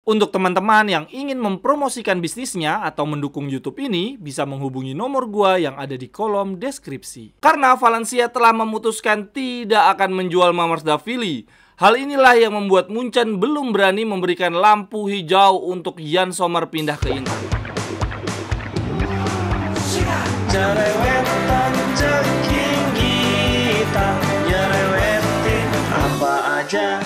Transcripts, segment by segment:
Untuk teman-teman yang ingin mempromosikan bisnisnya atau mendukung YouTube ini, bisa menghubungi nomor gua yang ada di kolom deskripsi. Karena Valencia telah memutuskan tidak akan menjual Marsdashvili. Hal inilah yang membuat Munchen belum berani memberikan lampu hijau untuk Yann Sommer pindah ke Inter. Cerewetan ceking kita, nyerewetin apa aja.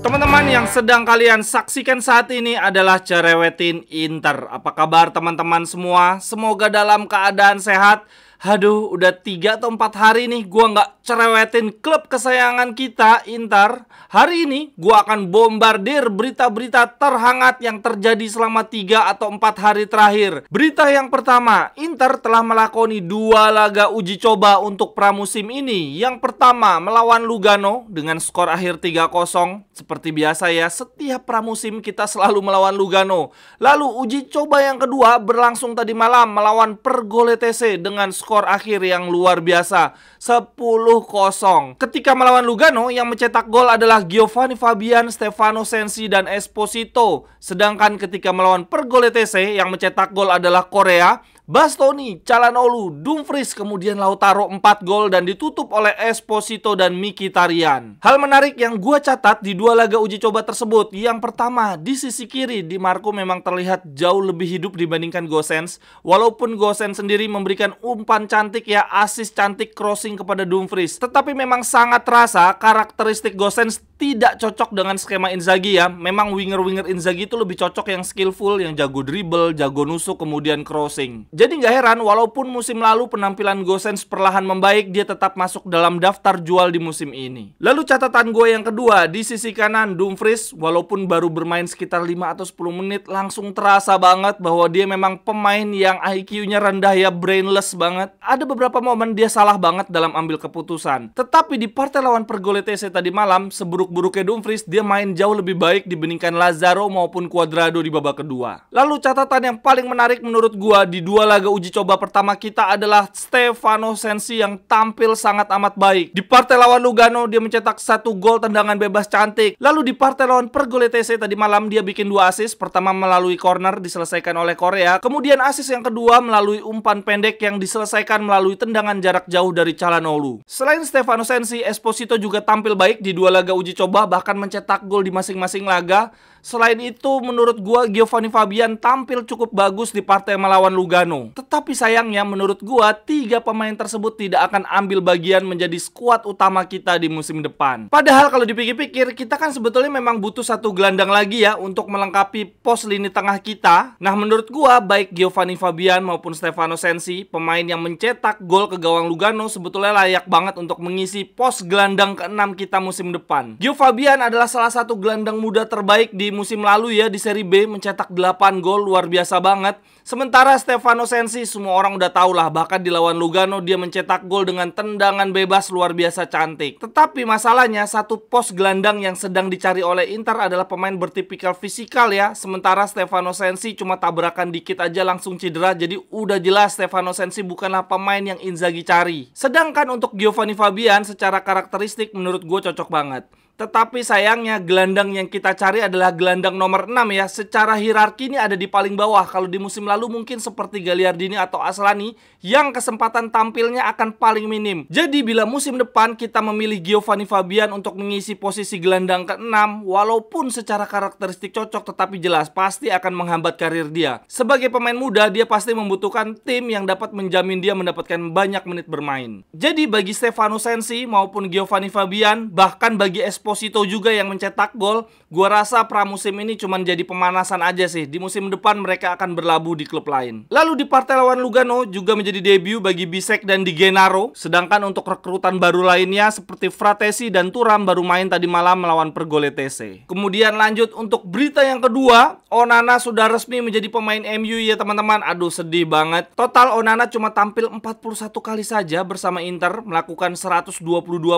Teman-teman yang sedang kalian saksikan saat ini adalah Cerewetin Inter. Apa kabar teman-teman semua? Semoga dalam keadaan sehat. Aduh, udah 3 atau 4 hari nih gua nggak cerewetin klub kesayangan kita, Inter. Hari ini gua akan bombardir berita-berita terhangat yang terjadi selama 3 atau 4 hari terakhir. Berita yang pertama, Inter telah melakoni 2 laga uji coba untuk pramusim ini. Yang pertama melawan Lugano dengan skor akhir 3-0. Seperti biasa ya, setiap pramusim kita selalu melawan Lugano. Lalu uji coba yang kedua berlangsung tadi malam melawan Pergoletese dengan skor akhir yang luar biasa, 10-0. Ketika melawan Lugano, yang mencetak gol adalah Giovanni Fabian, Stefano Sensi, dan Esposito. Sedangkan ketika melawan Pergoletese, yang mencetak gol adalah Korea, Bastoni, Calhanoglu, Dumfries, kemudian Lautaro 4 gol dan ditutup oleh Esposito dan Mkhitaryan. Hal menarik yang gue catat di 2 laga uji coba tersebut, yang pertama di sisi kiri, Di Marco memang terlihat jauh lebih hidup dibandingkan Gosens. Walaupun Gosens sendiri memberikan umpan cantik ya, assist cantik, crossing kepada Dumfries, tetapi memang sangat terasa karakteristik Gosens tidak cocok dengan skema Inzaghi ya. Memang winger-winger Inzaghi itu lebih cocok yang skillful, yang jago dribble, jago nusuk, kemudian crossing. Jadi nggak heran walaupun musim lalu penampilan Gosens perlahan membaik, dia tetap masuk dalam daftar jual di musim ini. Lalu catatan gue yang kedua, di sisi kanan Dumfries, walaupun baru bermain sekitar 5 atau 10 menit, langsung terasa banget bahwa dia memang pemain yang IQ-nya rendah ya, brainless banget. Ada beberapa momen dia salah banget dalam ambil keputusan. Tetapi di partai lawan Pergoletese tadi malam, seburuk-buruknya Dumfries, dia main jauh lebih baik dibandingkan Lazaro maupun Cuadrado di babak kedua. Lalu catatan yang paling menarik menurut gue di 2 laga uji coba pertama kita adalah Stefano Sensi yang tampil sangat amat baik. Di partai lawan Lugano dia mencetak 1 gol tendangan bebas cantik. Lalu di partai lawan Pergoletese tadi malam dia bikin 2 assist. Pertama melalui corner diselesaikan oleh Korea. Kemudian assist yang kedua melalui umpan pendek yang diselesaikan melalui tendangan jarak jauh dari Calhanoglu. Selain Stefano Sensi, Esposito juga tampil baik di 2 laga uji coba, bahkan mencetak gol di masing-masing laga. Selain itu menurut gua Giovanni Fabian tampil cukup bagus di partai melawan Lugano. Tetapi sayangnya menurut gua 3 pemain tersebut tidak akan ambil bagian menjadi skuad utama kita di musim depan. Padahal kalau dipikir-pikir kita kan sebetulnya memang butuh 1 gelandang lagi ya untuk melengkapi pos lini tengah kita. Nah menurut gua baik Giovanni Fabian maupun Stefano Sensi, pemain yang mencetak gol ke gawang Lugano, sebetulnya layak banget untuk mengisi pos gelandang ke-6 kita musim depan. Gio Fabian adalah salah satu gelandang muda terbaik di musim lalu ya di Serie B, mencetak 8 gol, luar biasa banget. Sementara Stefano Sensi semua orang udah tahu lah, bahkan di lawan Lugano dia mencetak gol dengan tendangan bebas luar biasa cantik. Tetapi masalahnya satu pos gelandang yang sedang dicari oleh Inter adalah pemain bertipikal fisikal ya. Sementara Stefano Sensi cuma tabrakan dikit aja langsung cedera, jadi udah jelas Stefano Sensi bukanlah pemain yang Inzaghi cari. Sedangkan untuk Giovanni Fabian secara karakteristik menurut gue cocok banget. Tetapi sayangnya gelandang yang kita cari adalah gelandang nomor 6 ya. Secara hierarki ini ada di paling bawah. Kalau di musim lalu mungkin seperti Gagliardini atau Aslani yang kesempatan tampilnya akan paling minim. Jadi bila musim depan kita memilih Giovanni Fabian untuk mengisi posisi gelandang ke-6, walaupun secara karakteristik cocok, tetapi jelas pasti akan menghambat karir dia. Sebagai pemain muda, dia pasti membutuhkan tim yang dapat menjamin dia mendapatkan banyak menit bermain. Jadi bagi Stefano Sensi maupun Giovanni Fabian, bahkan bagi Esposito juga yang mencetak gol, gua rasa pramusim ini cuma jadi pemanasan aja sih. Di musim depan mereka akan berlabuh di klub lain. Lalu di partai lawan Lugano juga menjadi debut bagi Bisek dan Di Gennaro. Sedangkan untuk rekrutan baru lainnya seperti Fratesi dan Thuram baru main tadi malam melawan Pergoletese. Kemudian lanjut untuk berita yang kedua, Onana sudah resmi menjadi pemain MU ya teman-teman. Aduh sedih banget. Total Onana cuma tampil 41 kali saja bersama Inter, melakukan 122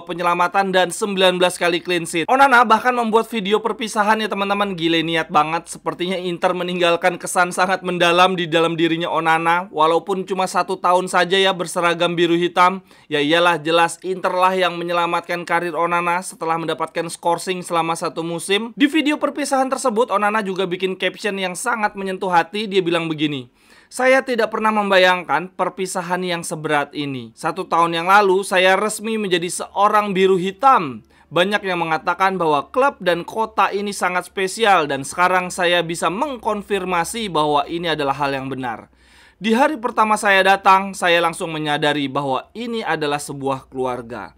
penyelamatan dan 19 kali clean clean sheet. Onana bahkan membuat video perpisahan ya teman-teman. Gile niat banget. Sepertinya Inter meninggalkan kesan sangat mendalam di dalam dirinya Onana. Walaupun cuma 1 tahun saja ya berseragam biru hitam. Ya iyalah, jelas Inter lah yang menyelamatkan karir Onana setelah mendapatkan scoring selama 1 musim. Di video perpisahan tersebut Onana juga bikin caption yang sangat menyentuh hati. Dia bilang begini, "Saya tidak pernah membayangkan perpisahan yang seberat ini. 1 tahun yang lalu saya resmi menjadi seorang biru hitam. Banyak yang mengatakan bahwa klub dan kota ini sangat spesial dan sekarang saya bisa mengkonfirmasi bahwa ini adalah hal yang benar. Di hari pertama saya datang, saya langsung menyadari bahwa ini adalah sebuah keluarga.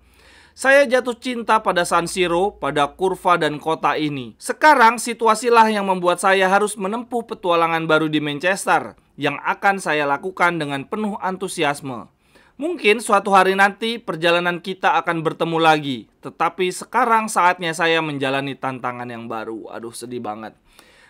Saya jatuh cinta pada San Siro, pada kurva dan kota ini. Sekarang situasilah yang membuat saya harus menempuh petualangan baru di Manchester yang akan saya lakukan dengan penuh antusiasme. Mungkin suatu hari nanti perjalanan kita akan bertemu lagi, tetapi sekarang saatnya saya menjalani tantangan yang baru." Aduh, sedih banget.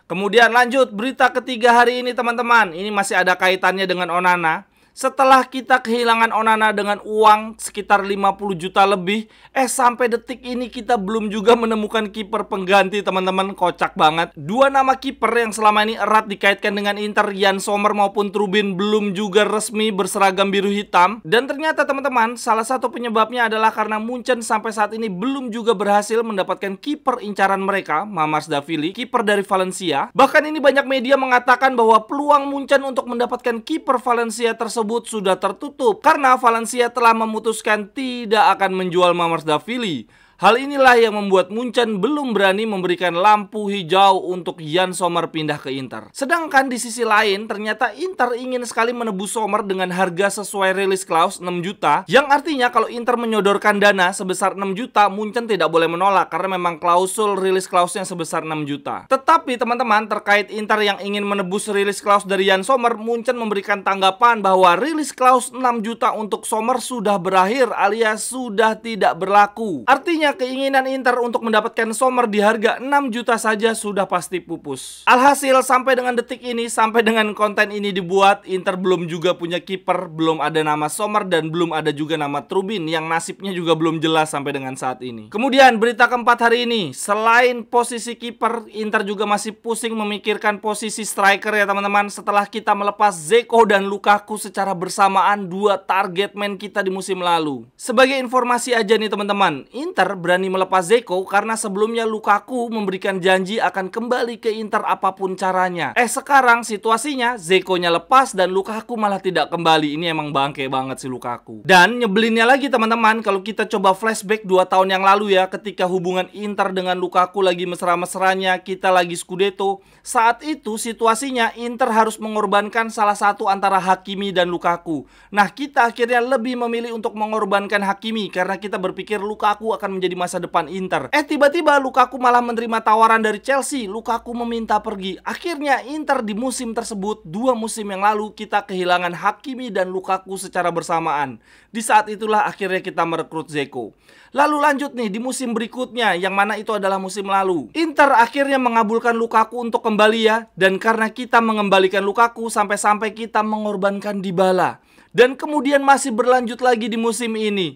Kemudian lanjut berita ketiga hari ini teman-teman. Ini masih ada kaitannya dengan Onana. Setelah kita kehilangan Onana dengan uang sekitar 50 juta lebih, sampai detik ini kita belum juga menemukan kiper pengganti teman-teman. Kocak banget. 2 nama kiper yang selama ini erat dikaitkan dengan Inter, Yann Sommer maupun Trubin, belum juga resmi berseragam biru hitam. Dan ternyata teman-teman, salah satu penyebabnya adalah karena Munchen sampai saat ini belum juga berhasil mendapatkan kiper incaran mereka, Mamardashvili, kiper dari Valencia. Bahkan ini banyak media mengatakan bahwa peluang Munchen untuk mendapatkan kiper Valencia tersebut sudah tertutup karena Valencia telah memutuskan tidak akan menjual Mamardashvili. Hal inilah yang membuat Munchen belum berani memberikan lampu hijau untuk Yann Sommer pindah ke Inter. Sedangkan di sisi lain, ternyata Inter ingin sekali menebus Sommer dengan harga sesuai release clause 6 juta. Yang artinya kalau Inter menyodorkan dana sebesar 6 juta, Munchen tidak boleh menolak karena memang klausul release clause-nya sebesar 6 juta. Tetapi teman-teman, terkait Inter yang ingin menebus release clause dari Yann Sommer, Munchen memberikan tanggapan bahwa release clause 6 juta untuk Sommer sudah berakhir alias sudah tidak berlaku. Artinya keinginan Inter untuk mendapatkan Sommer di harga 6 juta saja sudah pasti pupus. Alhasil sampai dengan detik ini, sampai dengan konten ini dibuat, Inter belum juga punya kiper, belum ada nama Sommer dan belum ada juga nama Trubin yang nasibnya juga belum jelas sampai dengan saat ini. Kemudian berita keempat hari ini, selain posisi kiper, Inter juga masih pusing memikirkan posisi striker ya teman-teman. Setelah kita melepas Dzeko dan Lukaku secara bersamaan, 2 target man kita di musim lalu. Sebagai informasi aja nih teman-teman, Inter berani melepas Dzeko karena sebelumnya Lukaku memberikan janji akan kembali ke Inter apapun caranya. Sekarang situasinya Dzeko-nya lepas dan Lukaku malah tidak kembali. Ini emang bangke banget si Lukaku. Dan nyebelinnya lagi teman-teman, kalau kita coba flashback 2 tahun yang lalu ya, ketika hubungan Inter dengan Lukaku lagi mesra-mesranya, kita lagi Scudetto. Saat itu situasinya Inter harus mengorbankan salah satu antara Hakimi dan Lukaku. Nah, kita akhirnya lebih memilih untuk mengorbankan Hakimi karena kita berpikir Lukaku akan menjadi masa depan Inter. Tiba-tiba Lukaku malah menerima tawaran dari Chelsea. Lukaku meminta pergi. Akhirnya Inter di musim tersebut, 2 musim yang lalu, kita kehilangan Hakimi dan Lukaku secara bersamaan. Di saat itulah akhirnya kita merekrut Dzeko. Lalu lanjut nih di musim berikutnya, yang mana itu adalah musim lalu. Inter akhirnya mengabulkan Lukaku untuk kembali ya. Dan karena kita mengembalikan Lukaku, sampai-sampai kita mengorbankan Dybala. Dan kemudian masih berlanjut lagi di musim ini.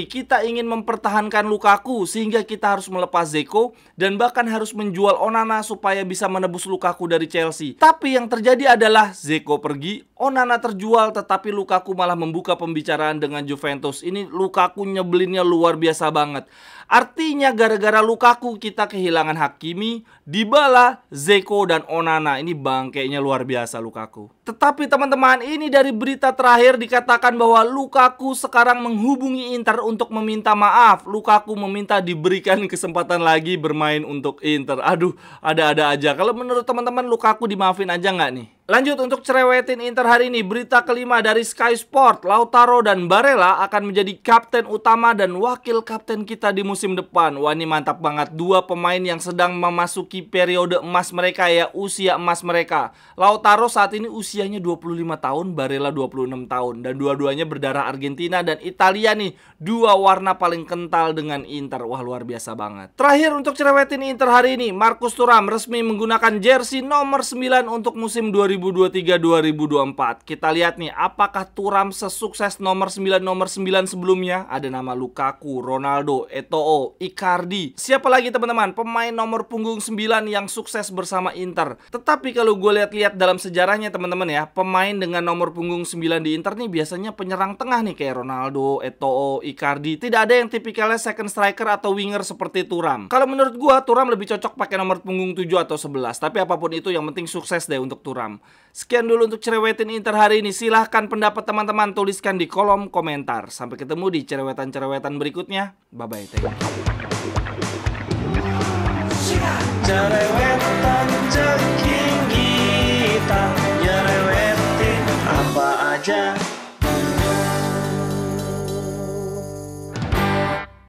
Kita ingin mempertahankan Lukaku sehingga kita harus melepas Dzeko dan bahkan harus menjual Onana supaya bisa menebus Lukaku dari Chelsea. Tapi yang terjadi adalah Dzeko pergi, Onana terjual, tetapi Lukaku malah membuka pembicaraan dengan Juventus. Ini Lukaku nyebelinnya luar biasa banget. Artinya gara-gara Lukaku kita kehilangan Hakimi, Dybala, Dzeko dan Onana. Ini bangkainya luar biasa Lukaku. Tetapi teman-teman, ini dari berita terakhir dikatakan bahwa Lukaku sekarang menghubungi Inter untuk meminta maaf. Lukaku meminta diberikan kesempatan lagi bermain untuk Inter. Aduh, ada-ada aja. Kalau menurut teman-teman, Lukaku dimaafin aja nggak nih? Lanjut untuk cerewetin Inter hari ini. Berita kelima dari Sky Sport, Lautaro dan Barella akan menjadi kapten utama dan wakil kapten kita di musim depan. Wah, ini mantap banget. 2 pemain yang sedang memasuki periode emas mereka ya, usia emas mereka. Lautaro saat ini usianya 25 tahun, Barella 26 tahun. Dan dua-duanya berdarah Argentina dan Italia nih. 2 warna paling kental dengan Inter. Wah, luar biasa banget. Terakhir untuk cerewetin Inter hari ini, Marcus Thuram resmi menggunakan jersey nomor 9 untuk musim 2023. 2023-2024. Kita lihat nih, apakah Thuram sesukses nomor 9 sebelumnya? Ada nama Lukaku, Ronaldo, Eto'o, Icardi. Siapa lagi teman-teman pemain nomor punggung 9 yang sukses bersama Inter? Tetapi kalau gue lihat-lihat dalam sejarahnya teman-teman ya, pemain dengan nomor punggung 9 di Inter nih biasanya penyerang tengah nih, kayak Ronaldo, Eto'o, Icardi. Tidak ada yang tipikalnya second striker atau winger seperti Thuram. Kalau menurut gue, Thuram lebih cocok pakai nomor punggung 7 atau 11. Tapi apapun itu, yang penting sukses deh untuk Thuram. Sekian dulu untuk cerewetin Inter hari ini. Silahkan pendapat teman-teman tuliskan di kolom komentar. Sampai ketemu di cerewetan-cerewetan berikutnya. Bye-bye. Cerewetan ceking kita nyerewetin apa aja.